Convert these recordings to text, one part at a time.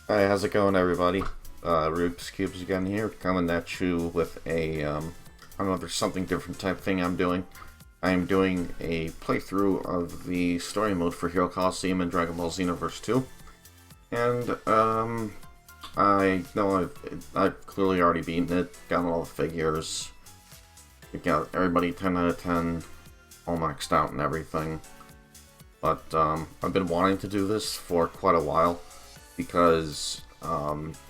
Hi, how's it going, everybody? Rubik's Cubes again here, coming at you with a, I don't know, there's something different type thing I'm doing. I'm doing a playthrough of the story mode for Hero Colosseum and Dragon Ball Xenoverse 2. And, I know I've clearly already beaten it, gotten all the figures, we got everybody 10 out of 10, all maxed out and everything. But, I've been wanting to do this for quite a while, because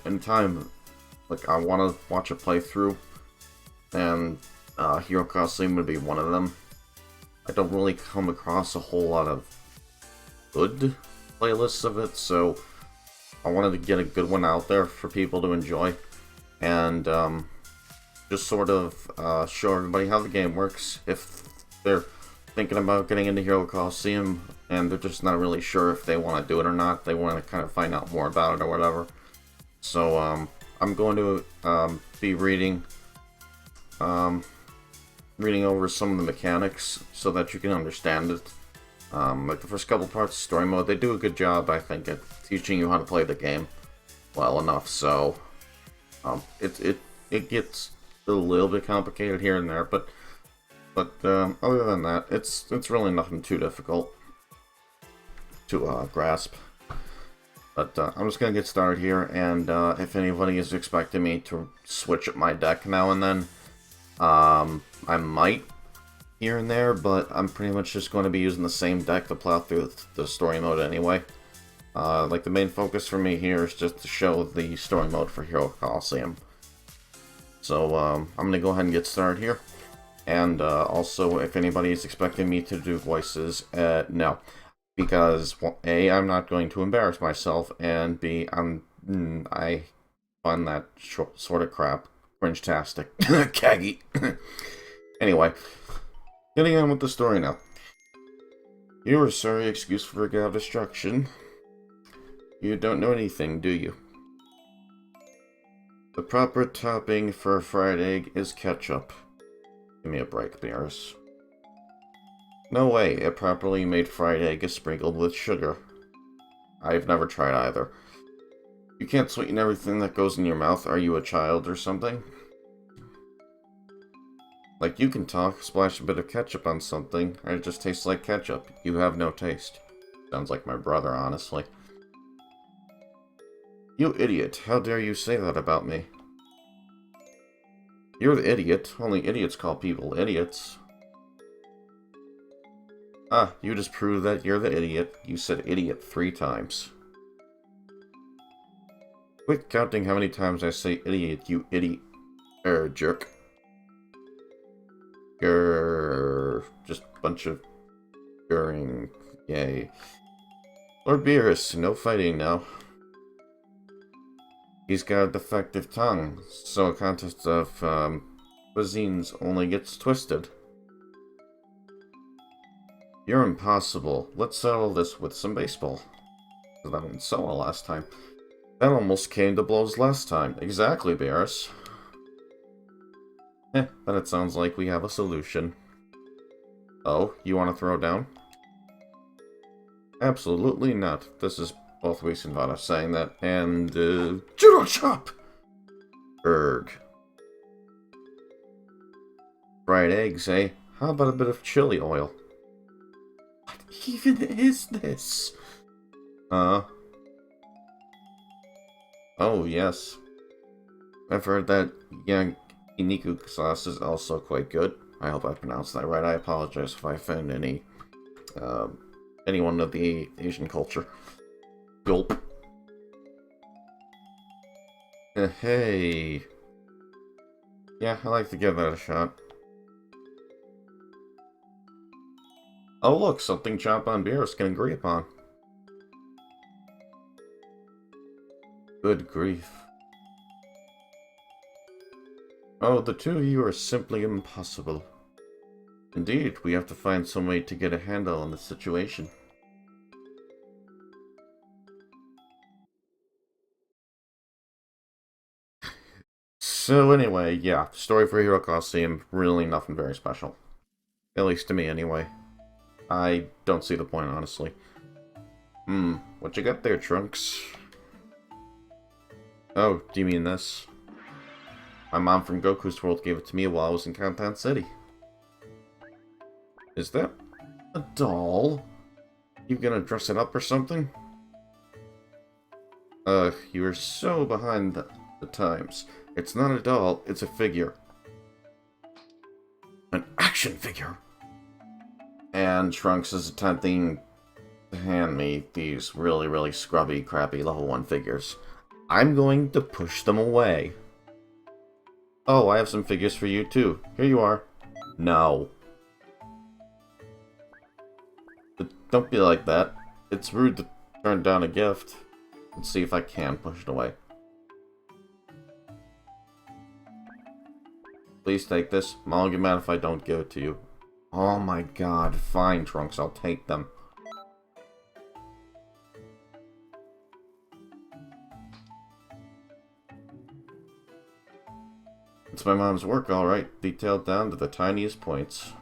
anytime like I want to watch a playthrough, and Hero Colosseum would be one of them. I don't really come across a whole lot of good playlists of it, so I wanted to get a good one out there for people to enjoy, and just sort of show everybody how the game works. If they're thinking about getting into Hero Colosseum and they're just not really sure if they want to do it or not, they want to kind of find out more about it or whatever. So I'm going to be reading over some of the mechanics so that you can understand it. Like the first couple parts of story mode, they do a good job, I think, at teaching you how to play the game well enough. So it gets a little bit complicated here and there, but other than that, it's really nothing too difficult to grasp. But I'm just gonna get started here, and if anybody is expecting me to switch up my deck now and then, I might here and there, but I'm pretty much just going to be using the same deck to plow through the story mode anyway. Like the main focus for me here is just to show the story mode for Hero Colosseum. So I'm gonna go ahead and get started here. And also, if anybody is expecting me to do voices, no. Because, well, A, I'm not going to embarrass myself, and B, I find that sort of crap cringe-tastic. Caggy. Anyway, getting on with the story now. You are sorry excuse for a god of destruction. You don't know anything, do you? The proper topping for a fried egg is ketchup. Give me a break, Beerus. No way, a properly made fried egg is sprinkled with sugar. I've never tried either. You can't sweeten everything that goes in your mouth. Are you a child or something? Like you can talk, splash a bit of ketchup on something, and it just tastes like ketchup. You have no taste. Sounds like my brother, honestly. You idiot, how dare you say that about me? You're the idiot. Only idiots call people idiots. Ah, you just proved that you're the idiot. You said idiot 3 times. Quit counting how many times I say idiot, you idiot. Jerk. Grrr. Just a bunch of grrring. Yay. Lord Beerus, no fighting now. He's got a defective tongue, so a contest of cuisines only gets twisted. You're impossible. Let's settle this with some baseball. That went so well last time. That almost came to blows last time. Exactly, Beerus. Then it sounds like we have a solution. Oh, you want to throw down? Absolutely not. This is both Whis and Vada saying that, and, Judo Chop! Erg. Fried eggs, eh? How about a bit of chili oil? What even is this? Oh, yes. I've heard that Yakiniku sauce is also quite good. I hope I pronounced that right. I apologize if I offend anyone of the Asian culture. Gulp. Hey. Yeah, I like to give that a shot. Oh look, something Chomp on Beerus can agree upon. Good grief. Oh, the two of you are simply impossible. Indeed, we have to find some way to get a handle on the situation. So anyway, yeah, story for Hero Colosseum, really nothing very special. At least to me, anyway. I don't see the point, honestly. What you got there, Trunks? Oh, do you mean this? My mom from Goku's World gave it to me while I was in Kantan City. Is that a doll? You gonna dress it up or something? You are so behind the times. It's not a doll, it's a figure. An action figure! And Trunks is attempting to hand me these really scrubby, crappy level 1 figures. I'm going to push them away. Oh, I have some figures for you too. Here you are. No. But don't be like that. It's rude to turn down a gift. Let's see if I can push it away. Please take this. I'll get mad if I don't give it to you. Oh my god. Fine, Trunks. I'll take them. It's my mom's work, alright. Detailed down to the tiniest points.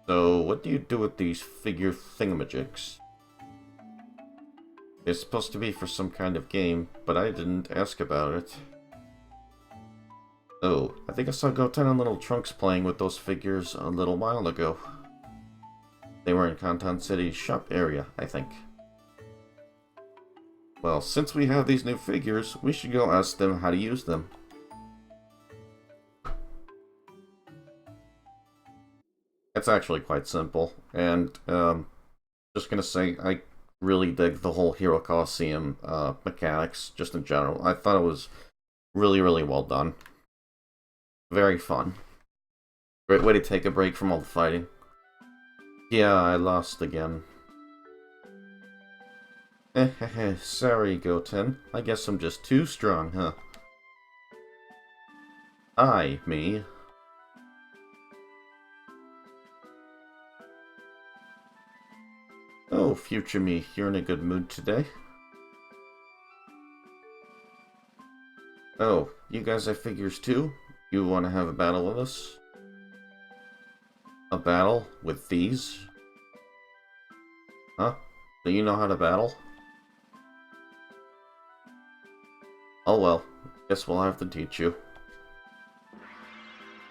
So, what do you do with these figure thingamajigs? It's supposed to be for some kind of game, but I didn't ask about it. Oh, I think I saw Goten and Little Trunks playing with those figures a little while ago. They were in Kantan City's shop area, I think. Well, since we have these new figures, we should go ask them how to use them. It's actually quite simple, and just gonna say, I really dig the whole Hero Colosseum mechanics, just in general. I thought it was really well done. Very fun. Great way to take a break from all the fighting. Yeah, I lost again. Sorry, Goten. I guess I'm just too strong, huh? Me. Oh, future me, you're in a good mood today. Oh, you guys have figures too? You want to have a battle with us? A battle with these? Huh? Do you know how to battle? Oh well, guess we'll have to teach you.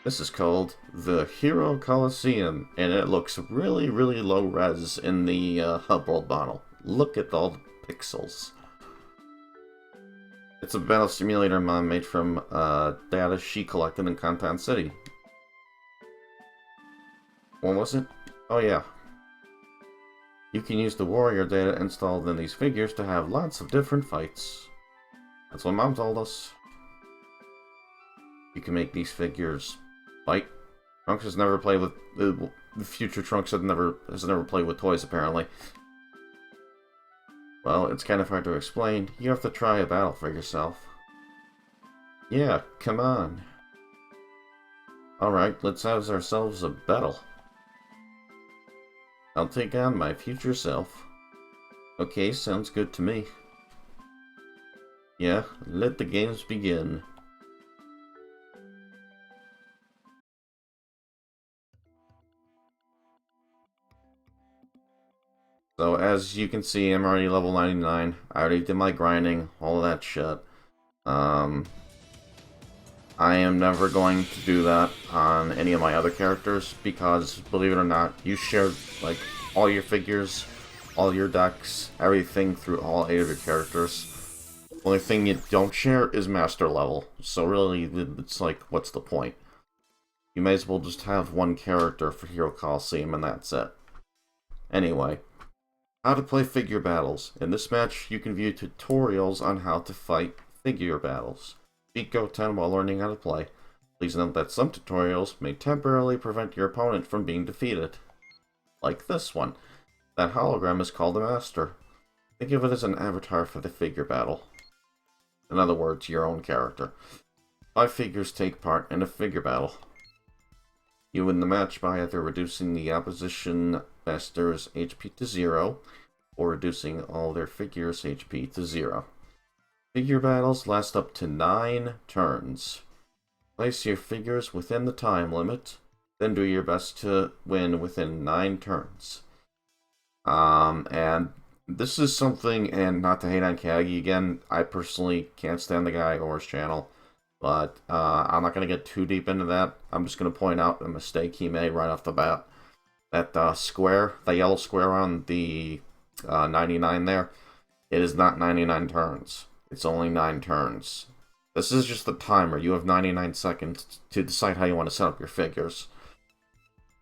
This is called the Hero Colosseum, and it looks really low res in the Hub World model. Look at all the pixels. It's a battle simulator mod made from data she collected in Kantan City. What was it? Oh yeah. You can use the warrior data installed in these figures to have lots of different fights. That's what Mom told us. You can make these figures fight. Trunks has never played with the future Trunks has never played with toys apparently. Well, it's kind of hard to explain. You have to try a battle for yourself. Yeah, come on. Alright, let's have ourselves a battle. I'll take on my future self. Okay, sounds good to me. Yeah, let the games begin. So as you can see, I'm already level 99. I already did my grinding, all of that shit. I am never going to do that on any of my other characters because, believe it or not, you share like all your figures, all your decks, everything through all 8 of your characters. Only thing you don't share is master level. So really, it's like, what's the point? You may as well just have one character for Hero Colosseum and that's it. Anyway. How to play figure battles. In this match, you can view tutorials on how to fight figure battles. Beat Goten while learning how to play. Please note that some tutorials may temporarily prevent your opponent from being defeated. Like this one. That hologram is called a master. Think of it as an avatar for the figure battle. In other words, your own character. 5 figures take part in a figure battle. You win the match by either reducing the opposition master's HP to 0, or reducing all their figures' HP to 0. Figure battles last up to 9 turns. Place your figures within the time limit, then do your best to win within 9 turns. And This is something, and not to hate on Kagi again, I personally can't stand the guy or his channel, but I'm not going to get too deep into that. I'm just going to point out a mistake he made right off the bat. That square, that yellow square on the 99 there, it is not 99 turns. It's only 9 turns. This is just the timer. You have 99 seconds to decide how you want to set up your figures.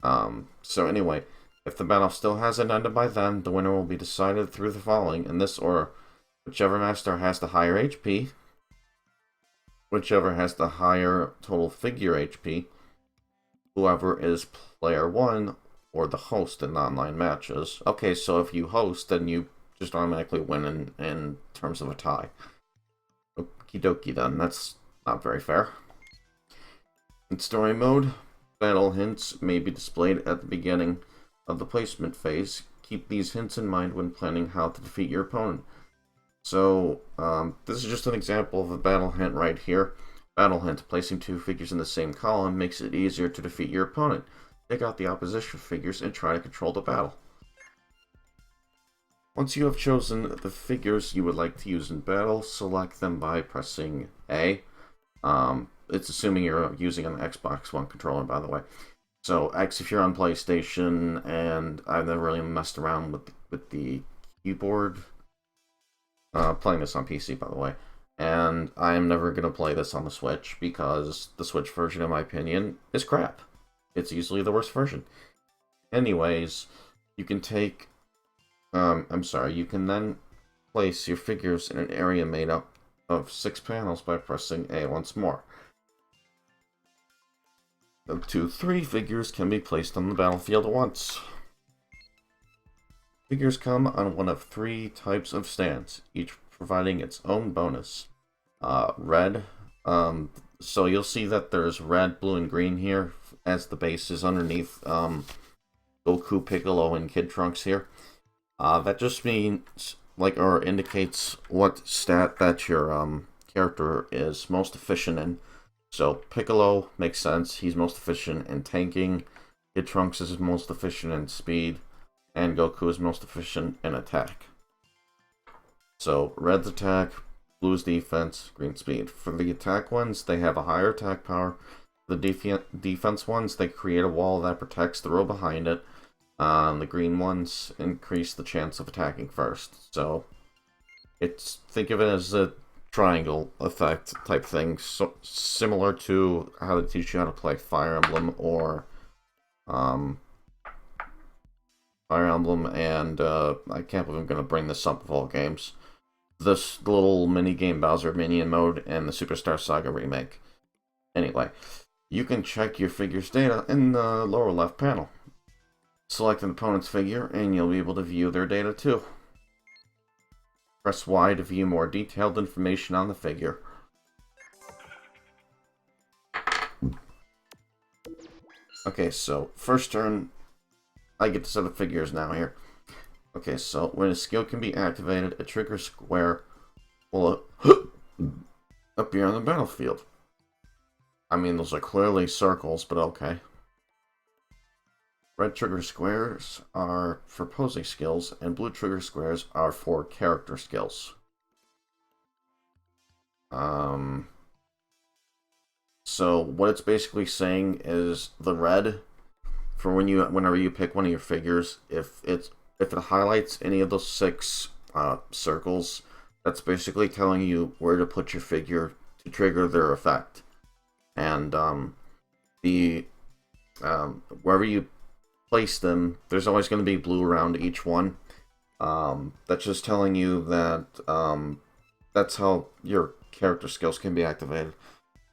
So anyway, if the battle still hasn't ended by then, the winner will be decided through the following, in this order. Whichever master has the higher HP, whichever has the higher total figure HP, whoever is player 1, or the host in online matches. Okay, so if you host, then you just automatically win in terms of a tie. Okie dokie then, that's not very fair. In story mode, battle hints may be displayed at the beginning of the placement phase. Keep these hints in mind when planning how to defeat your opponent. So, this is just an example of a battle hint right here. Battle hint, placing 2 figures in the same column makes it easier to defeat your opponent. Take out the opposition figures and try to control the battle. Once you have chosen the figures you would like to use in battle, select them by pressing A. It's assuming you're using an Xbox One controller, by the way. So X if you're on PlayStation, and I've never really messed around with the keyboard. Playing this on PC, by the way. And I am never going to play this on the Switch, because the Switch version, in my opinion, is crap. It's easily the worst version. Anyways, you can take... you can then place your figures in an area made up of 6 panels by pressing A once more. Up to 3 figures can be placed on the battlefield at once. Figures come on one of 3 types of stands, each providing its own bonus. Red, so you'll see that there's red, blue, and green here, as the base is underneath Goku, Piccolo, and Kid Trunks here. That just means, or indicates what stat that your character is most efficient in. So Piccolo makes sense, he's most efficient in tanking, Kid Trunks is most efficient in speed, and Goku is most efficient in attack. So red's attack, blue's defense, green speed. For the attack ones, they have a higher attack power. The defense ones, they create a wall that protects the row behind it. The green ones increase the chance of attacking first. So think of it as a triangle effect type thing, so similar to how they teach you how to play Fire Emblem or Fire Emblem and I can't believe I'm going to bring this up of all games. This little mini-game Bowser Minion mode and the Superstar Saga remake. Anyway, you can check your figure's data in the lower left panel. Select an opponent's figure and you'll be able to view their data too. Press Y to view more detailed information on the figure. Okay, so first turn, I get to set up figures now here. Okay, so when a skill can be activated, a trigger square will appear on the battlefield. I mean, those are clearly circles, but okay. Red trigger squares are for posing skills, and blue trigger squares are for character skills. So what it's basically saying is the red, for whenever you pick one of your figures, if it highlights any of those 6 circles, that's basically telling you where to put your figure to trigger their effect. And wherever you place them, there's always going to be blue around each one. That's just telling you that that's how your character skills can be activated.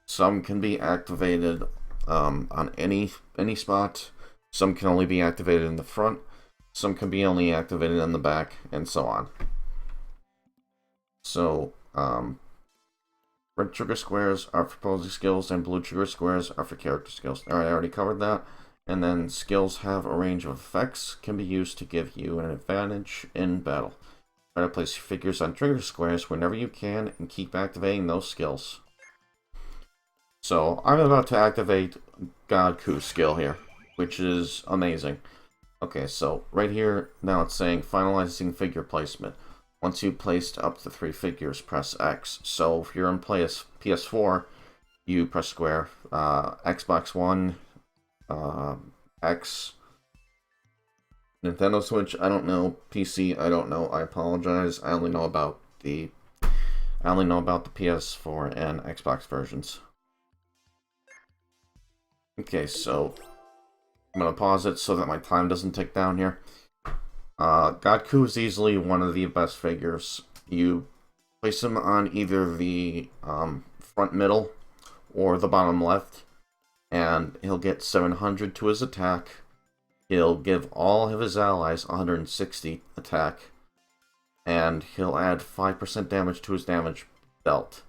Some can be activated on any spot. Some can only be activated in the front. Some can be only activated in the back, and so on. So, red trigger squares are for posing skills, and blue trigger squares are for character skills. Alright, I already covered that. And then skills have a range of effects, can be used to give you an advantage in battle. Try to place your figures on trigger squares whenever you can, and keep activating those skills. So, I'm about to activate God Ku's skill here, which is amazing. Okay, so right here, now it's saying finalizing figure placement. Once you've placed up to 3 figures, press X. So if you're in PS4, you press square. Xbox One, X, Nintendo Switch, I don't know. PC, I don't know. I apologize. I only know about the PS4 and Xbox versions. Okay, so I'm gonna pause it so that my time doesn't tick down here. Godku is easily one of the best figures. You place him on either the front middle or the bottom left, and he'll get 700 to his attack. He'll give all of his allies 160 attack, and he'll add 5% damage to his damage belt.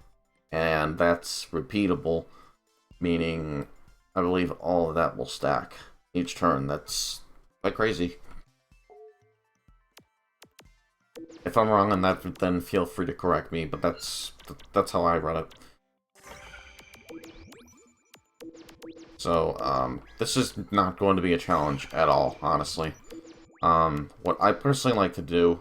And that's repeatable, meaning I believe all of that will stack each turn. That's quite crazy. If I'm wrong on that, then feel free to correct me, but that's how I run it. So, this is not going to be a challenge at all, honestly. What I personally like to do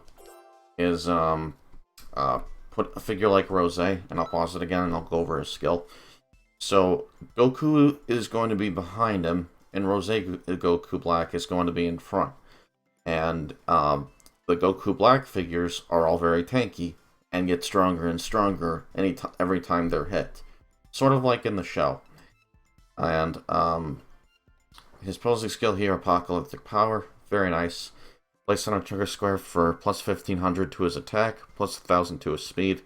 is, put a figure like Rose, and I'll pause it again and I'll go over his skill. So, Goku is going to be behind him, and Rose Goku Black is going to be in front. And, the Goku Black figures are all very tanky, and get stronger and stronger every time they're hit. Sort of like in the show. And, his posing skill here, Apocalyptic Power, very nice. Place on a trigger square for plus 1500 to his attack, plus 1000 to his speed,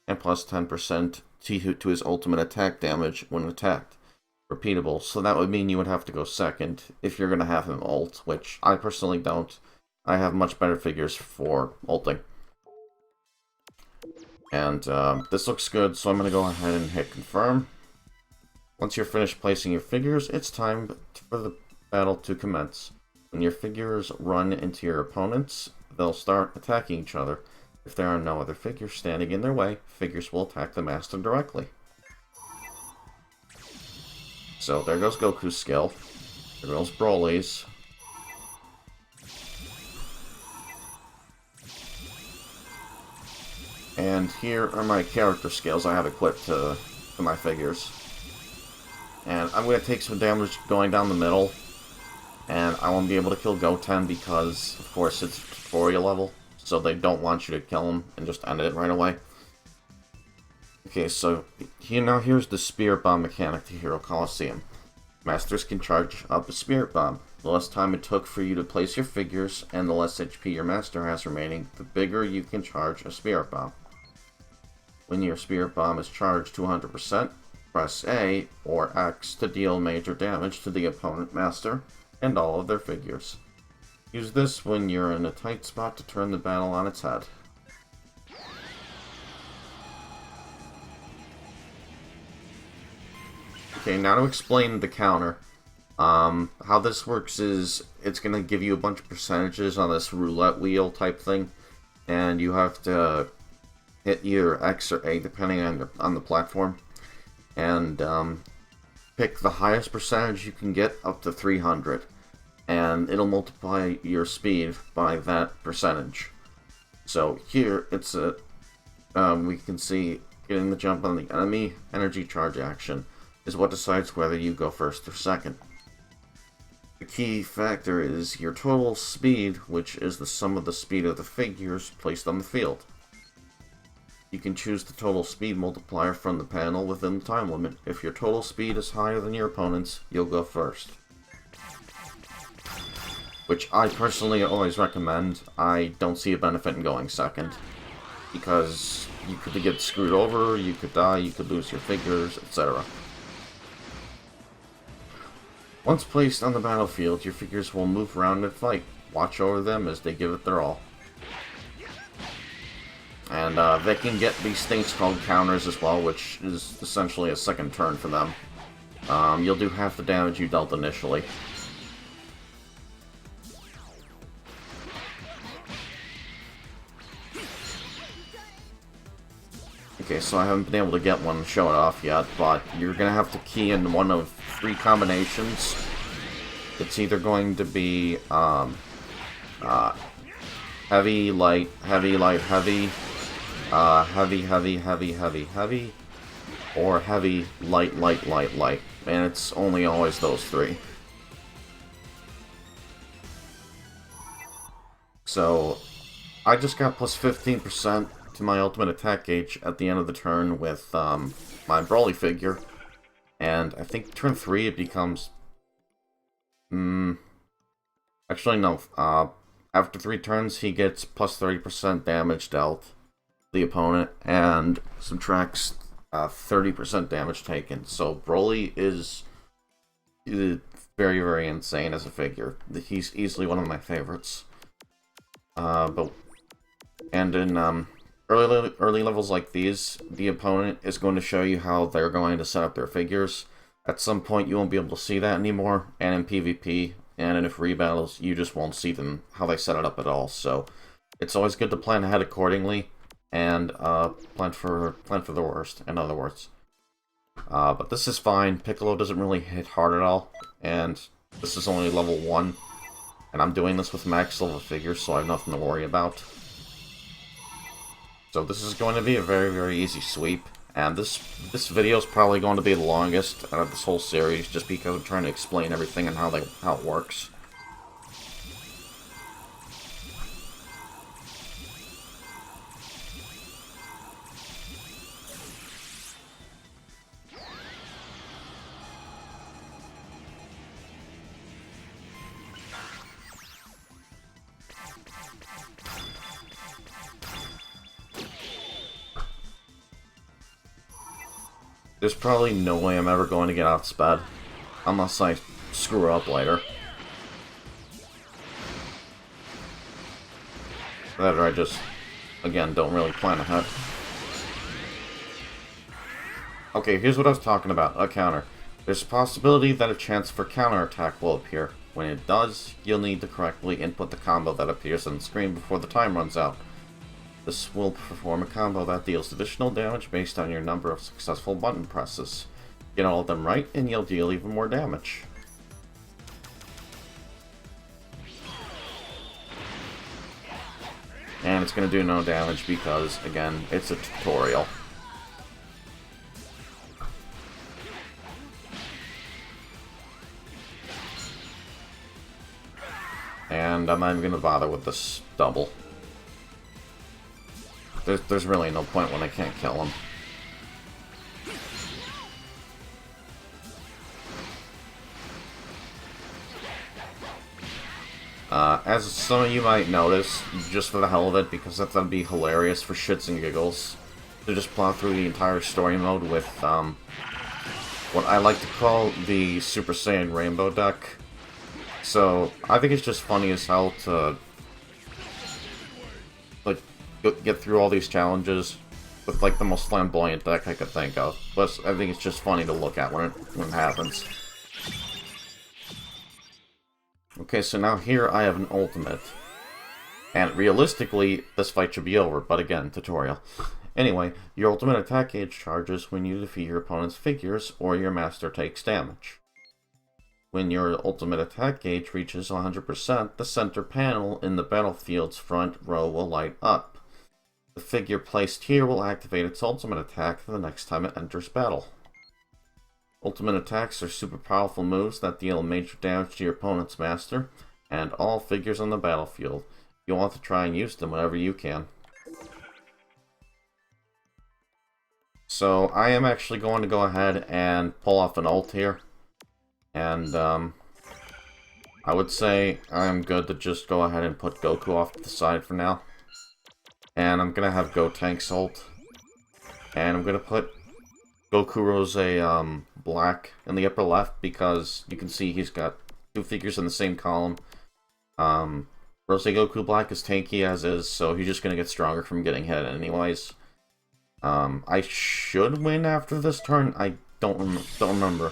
and plus 10% to his ultimate attack damage when attacked. Repeatable, so that would mean you would have to go second if you're going to have him ult, which I personally don't. I have much better figures for ulting. And this looks good, so I'm going to go ahead and hit confirm. Once you're finished placing your figures, it's time for the battle to commence. When your figures run into your opponents, they'll start attacking each other. If there are no other figures standing in their way, figures will attack the master directly. So there goes Goku's skill. There goes Broly's. And here are my character skills I have equipped to my figures. And I'm going to take some damage going down the middle. And I won't be able to kill Goten because, of course, it's tutorial level. So they don't want you to kill him and just end it right away. Okay, so here's the Spirit Bomb mechanic to Hero Colosseum. Masters can charge up a Spirit Bomb. The less time it took for you to place your figures, and the less HP your Master has remaining, the bigger you can charge a Spirit Bomb. When your Spirit Bomb is charged to 100%, press A or X to deal major damage to the opponent Master and all of their figures. Use this when you're in a tight spot to turn the battle on its head. Okay, now to explain the counter. How this works is, it's going to give you a bunch of percentages on this roulette wheel type thing, and you have to hit either X or A depending on the platform, and pick the highest percentage you can get up to 300, and it'll multiply your speed by that percentage. So here it's we can see getting the jump on the enemy energy charge action is what decides whether you go first or second. The key factor is your total speed, which is the sum of the speed of the figures placed on the field. You can choose the total speed multiplier from the panel within the time limit. If your total speed is higher than your opponent's, you'll go first. Which I personally always recommend. I don't see a benefit in going second, because you could get screwed over, you could die, you could lose your figures, etc. Once placed on the battlefield, your figures will move around and fight. Watch over them as they give it their all. And they can get these things called counters as well, which is essentially a second turn for them. You'll do half the damage you dealt initially. Okay, so I haven't been able to get one to show it off yet, but you're going to have to key in one of 3 combinations. It's either going to be Uh, heavy, light, heavy, light, heavy, heavy, heavy, heavy, heavy, heavy, or heavy, light, light, light, light. And it's only always those three. So, I just got plus 15% to my ultimate attack gauge at the end of the turn with my Broly figure. And I think turn 3 it becomes... actually, no. After 3 turns, he gets plus 30% damage dealt the opponent and subtracts 30% damage taken. So Broly is very, very insane as a figure. He's easily one of my favorites. And in early levels like these, the opponent is going to show you how they're going to set up their figures. At some point, you won't be able to see that anymore, and in PvP and in free battles, you just won't see them how they set it up at all. So it's always good to plan ahead accordingly and plan for the worst. In other words, but this is fine. Piccolo doesn't really hit hard at all, and this is only level 1. And I'm doing this with max level figures, so I have nothing to worry about. So this is going to be a very, very easy sweep. And this video is probably going to be the longest out of this whole series, just because I'm trying to explain everything and how it works. There's probably no way I'm ever going to get off sped, unless I screw up later. That or I just, again, don't really plan ahead. Okay, here's what I was talking about, a counter. There's a possibility that a chance for counterattack will appear. When it does, you'll need to correctly input the combo that appears on the screen before the time runs out. This will perform a combo that deals additional damage based on your number of successful button presses. Get all of them right, and you'll deal even more damage. And it's going to do no damage because, again, it's a tutorial. And I'm not even going to bother with this double. There's really no point when I can't kill him. As some of you might notice, just for the hell of it, because that'd be hilarious for shits and giggles, to just plow through the entire story mode with, what I like to call the Super Saiyan Rainbow deck. So, I think it's just funny as hell to, like, get through all these challenges with, like, the most flamboyant deck I could think of. Plus, I think it's just funny to look at when it happens. Okay, so now here I have an ultimate. And realistically, this fight should be over, but again, tutorial. Anyway, your ultimate attack gauge charges when you defeat your opponent's figures or your master takes damage. When your ultimate attack gauge reaches 100%, the center panel in the battlefield's front row will light up. The figure placed here will activate its ultimate attack the next time it enters battle. Ultimate attacks are super powerful moves that deal major damage to your opponent's master and all figures on the battlefield. You'll want to try and use them whenever you can. So I am actually going to go ahead and pull off an ult here. And I would say I'm good to just go ahead and put Goku off to the side for now. And I'm going to have Gotank's ult. And I'm going to put Goku Rose Black in the upper left because you can see he's got two figures in the same column. Rose Goku Black is tanky as is, so he's just going to get stronger from getting hit anyways. I should win after this turn. I don't remember.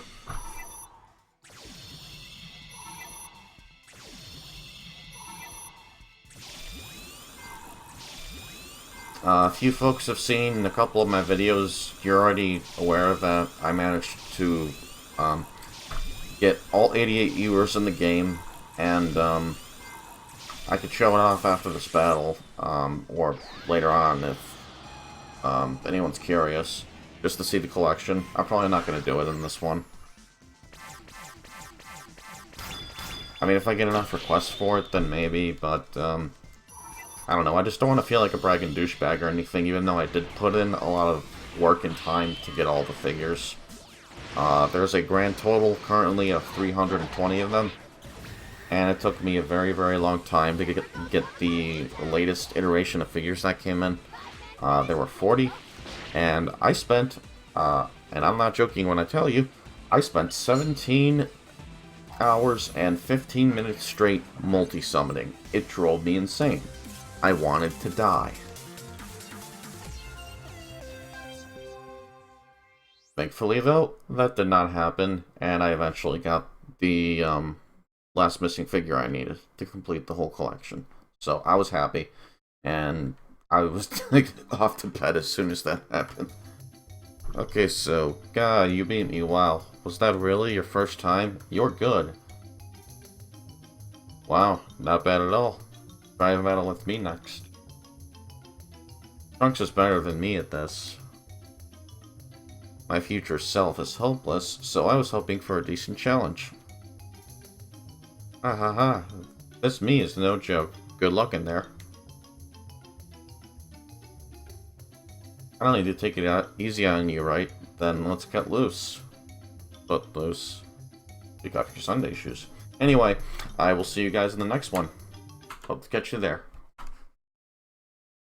A few folks have seen a couple of my videos. You're already aware of that. I managed to get all 88 viewers in the game, and I could show it off after this battle, or later on if anyone's curious, just to see the collection. I'm probably not going to do it in this one. I mean, if I get enough requests for it, then maybe, but, I don't know. I just don't want to feel like a bragging douchebag or anything, even though I did put in a lot of work and time to get all the figures. There's a grand total currently of 320 of them, and it took me a very, very long time to get the latest iteration of figures that came in. There were 40, and I spent, and I'm not joking when I tell you, I spent 17 hours and 15 minutes straight multi-summoning. It drove me insane. I wanted to die. Thankfully, though, that did not happen, and I eventually got the last missing figure I needed to complete the whole collection. So I was happy, and I was off to bed as soon as that happened. Okay, so, God, you beat me, wow. Was that really your first time? You're good. Wow, not bad at all. Try a battle with me next. Trunks is better than me at this. My future self is hopeless, so I was hoping for a decent challenge. Ha ha ha. This me is no joke. Good luck in there. I don't need to take it out easy on you, right? Then let's cut loose. But loose. Take off your Sunday shoes. Anyway, I will see you guys in the next one. Hope to catch you there.